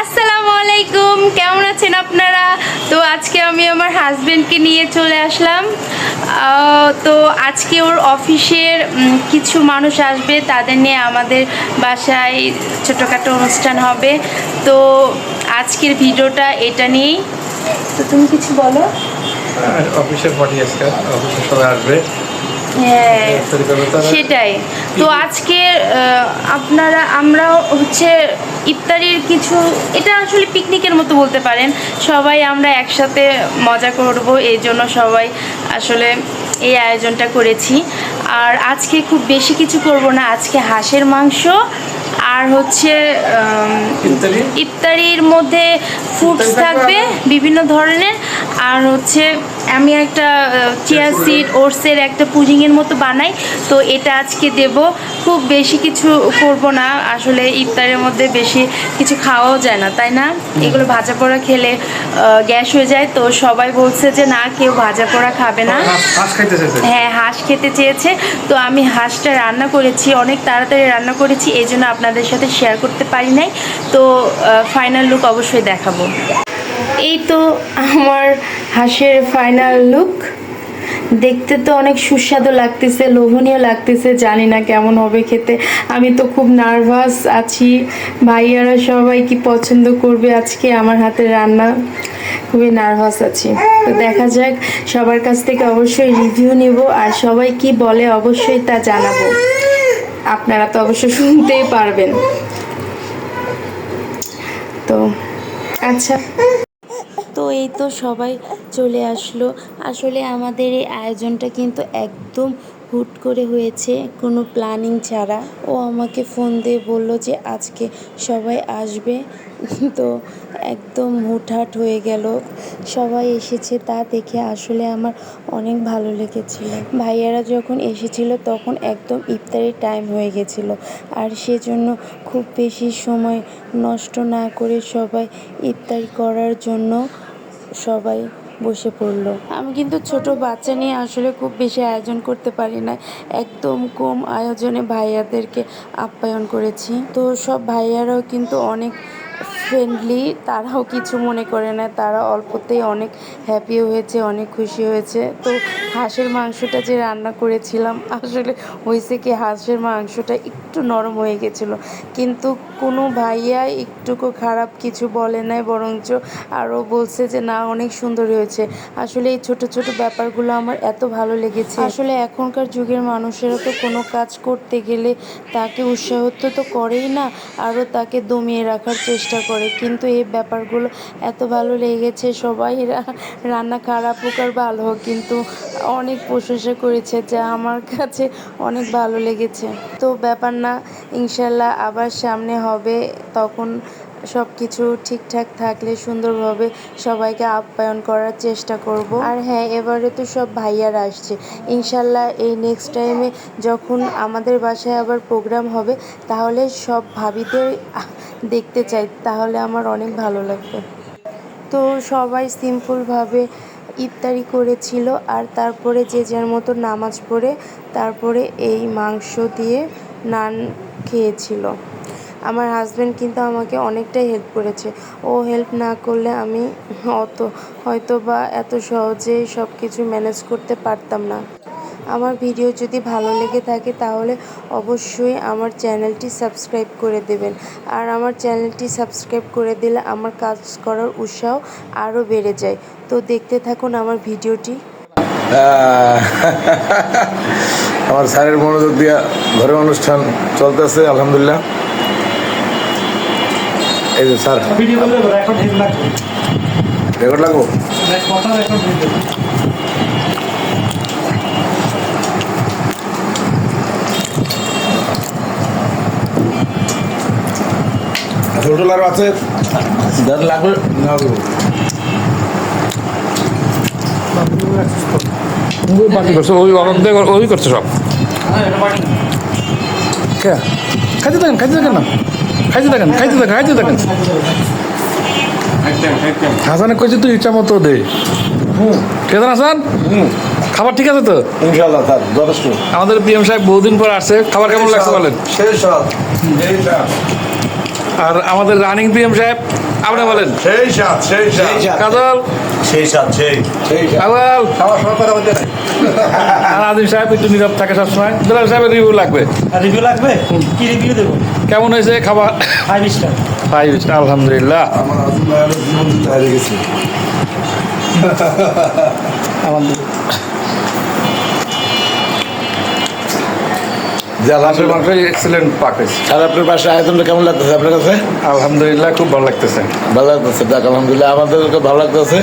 আসসালামু আলাইকুম, কেমন আছেন আপনারা? তো আজকে আমি আমার হাজবেন্ডকে নিয়ে চলে আসলাম। তো আজকে ওর অফিসের কিছু মানুষ আসবে, তাদের নিয়ে আমাদের বাসায় ছোটোখাটো অনুষ্ঠান হবে। তো আজকের ভিডিওটা এটা নিয়েই। তো তুমি কিছু বলো। অফিসের পার্টি আজকে, অফিসের সবাই আসবে। হ্যাঁ সেটাই। তো আজকে আমরা হচ্ছে ইফতারির কিছু, এটা আসলে পিকনিকের মতো বলতে পারেন। সবাই আমরা একসাথে মজা করব, এই জন্য সবাই আসলে এই আয়োজনটা করেছি। আর আজকে খুব বেশি কিছু করব না, আজকে হাঁসের মাংস আর হচ্ছে ইফতারির মধ্যে ফ্রুটস থাকবে বিভিন্ন ধরনের। আর হচ্ছে আমি একটা চিয়া সিড ওটসের একটা পুডিংয়ের মতো বানাই, তো এটা আজকে দেব। খুব বেশি কিছু করব না, আসলে ইফতারের মধ্যে বেশি কিছু খাওয়াও যায় না, তাই না? এগুলো ভাজা পোড়া খেলে গ্যাস হয়ে যায়। তো সবাই বলছে যে না, কেউ ভাজা পোড়া খাবে না। হ্যাঁ, হাঁস খেতে চেয়েছে। তো আমি হাঁসটা রান্না করেছি, অনেক তাড়াতাড়ি রান্না করেছি, এই জন্য আপনাদের সাথে শেয়ার করতে পারি নাই। তো ফাইনাল লুক অবশ্যই দেখাবো। এই তো আমার হাঁসের ফাইনাল লুক। দেখতে তো অনেক সুস্বাদু লাগতেছে, লোভনীয় লাগতেছে, জানি না কেমন হবে খেতে। আমি তো খুব নার্ভাস আছি, ভাইয়ারা সবাই কি পছন্দ করবে আজকে আমার হাতের রান্না, খুবই নার্ভাস আছি। তো দেখা যাক, সবার কাছ থেকে অবশ্যই রিভিউ নিব, আর সবাই কি বলে অবশ্যই তা জানাবো। আপনারা তো অবশ্যই শুনতেই পারবেন। তো আচ্ছা, তো এই তো সবাই চলে আসলো। আসলে আমাদের এই আয়োজনটা কিন্তু একদম হুট করে হয়েছে, কোনো প্ল্যানিং ছাড়া। ও আমাকে ফোন দিয়ে বলল যে আজকে সবাই আসবে, তো একদম হুটহাট হয়ে গেল। সবাই এসেছে, তা দেখে আসলে আমার অনেক ভালো লেগেছিল। ভাইয়ারা যখন এসেছিল তখন একদম ইফতারের টাইম হয়ে গেছিলো, আর সেজন্য খুব বেশি সময় নষ্ট না করে সবাই ইফতারি করার জন্য সবাই বসে পড়লো। আমি কিন্তু ছোট বাচ্চা নিয়ে আসলে খুব বেশি আয়োজন করতে পারি না, একদম কম আয়োজনে ভাইয়াদেরকে আপ্যায়ন করেছি। তো সব ভাইয়ারাও কিন্তু অনেক ফ্রেন্ডলি, তারাও কিছু মনে করে না, তারা অল্পতেই অনেক হ্যাপি হয়েছে, অনেক খুশি হয়েছে। তো হাঁসের মাংসটা যে রান্না করেছিলাম, আসলে হয়েছে কি, হাঁসের মাংসটা একটু নরম হয়ে গেছিলো, কিন্তু কোনো ভাইয়া একটুকু খারাপ কিছু বলে নাই, বরঞ্চ আরও বলছে যে না, অনেক সুন্দর হয়েছে। আসলে এই ছোট ছোট ব্যাপারগুলো আমার এত ভালো লেগেছে। আসলে এখনকার যুগের মানুষেরা তো কোনো কাজ করতে গেলে তাকে উৎসাহ তো করেই না, আরও তাকে দমিয়ে রাখার চেষ্টা করে। কিন্তু এই ব্যাপারগুলো এত ভালো লেগেছে, সবাই রান্না খারাপ হোক আর ভালো হোক, কিন্তু অনেক প্রশংসা করেছে, যা আমার কাছে অনেক ভালো লেগেছে। তো ব্যাপার না, ইনশাল্লাহ আবার সামনে হবে, তখন সব কিছু ঠিকঠাক থাকলে সুন্দরভাবে সবাইকে আপ্যায়ন করার চেষ্টা করব। আর হ্যাঁ, এবারে তো সব ভাইয়ারা আসছে, ইনশাল্লাহ এই নেক্সট টাইমে যখন আমাদের বাসায় আবার প্রোগ্রাম হবে, তাহলে সব ভাবিদের দেখতে চাই, তাহলে আমার অনেক ভালো লাগবে। তো সবাই সিম্পলভাবে ইফতারি করেছিল, আর তারপরে যে যার মতো নামাজ পড়ে তারপরে এই মাংস দিয়ে নান খেয়েছিল। আমার হাজব্যান্ড কিন্তু আমাকে অনেকটাই হেল্প করেছে, ও হেল্প না করলে আমি হয়তো বা এত সহজে সব কিছু ম্যানেজ করতে পারতাম না। আমার ভিডিও যদি ভালো লেগে থাকে তাহলে অবশ্যই আমার চ্যানেলটি সাবস্ক্রাইব করে দেবেন, আর আমার চ্যানেলটি সাবস্ক্রাইব করে দিলে আমার কাজ করার উৎসাহ আরও বেড়ে যায়। তো দেখতে থাকুন আমার ভিডিওটি। আমার স্যারের মনোযোগ দিয়া ঘরের অনুষ্ঠান চলতেছে, আলহামদুলিল্লাহ। এই যে স্যার রেকর্ড লাগবো। ছোট আরো আছে, লাগবে না বাকি করছে ওই অনেক ওই করছে সব। খাইতে থাকেন না, খাইতে থাকেন। হাসানে কইছে তুই ইচ্ছা মতো দে। কেদার হাসান, খাবার ঠিক আছে তো? ইনশাআল্লাহ স্যার, যথেষ্ট। আমাদের পিএম সাহেব বহুদিন পর আসছে, খাবার কেমন লাগছে বলেন? আর আমাদের রানিং পিএম সাহেব আপনি বলেন সেই সাত সেই সাত কাজল সেই সাথ সেই কাজল খাওয়া সময় কথা বলতে নাই আর আজিম সাহেব একটু নীরব থাকে সবসময় দুলাল সাহেবের রিভিউ লাগবে আর রিভিউ লাগবে কি রিভিউ দেবো কেমন হয়েছে খাবার 5 স্টার 5 স্টার আলহামদুলিল্লাহ আমার আজম ভাই জীবন দিতে হারিয়ে গেছে হাঁসের মাংস এক্সেলেন্ট পাকেছে স্যার আপনার পাশে আয়োজনটা কেমন লাগতেছে আপনার কাছে আলহামদুলিল্লাহ খুব ভালো লাগতেছে ভালো লাগতেছে দেখ আলহামদুলিল্লাহ আমাদেরকে ভালো লাগতেছে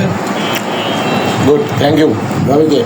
গুড থ্যাংক ইউ রবিকে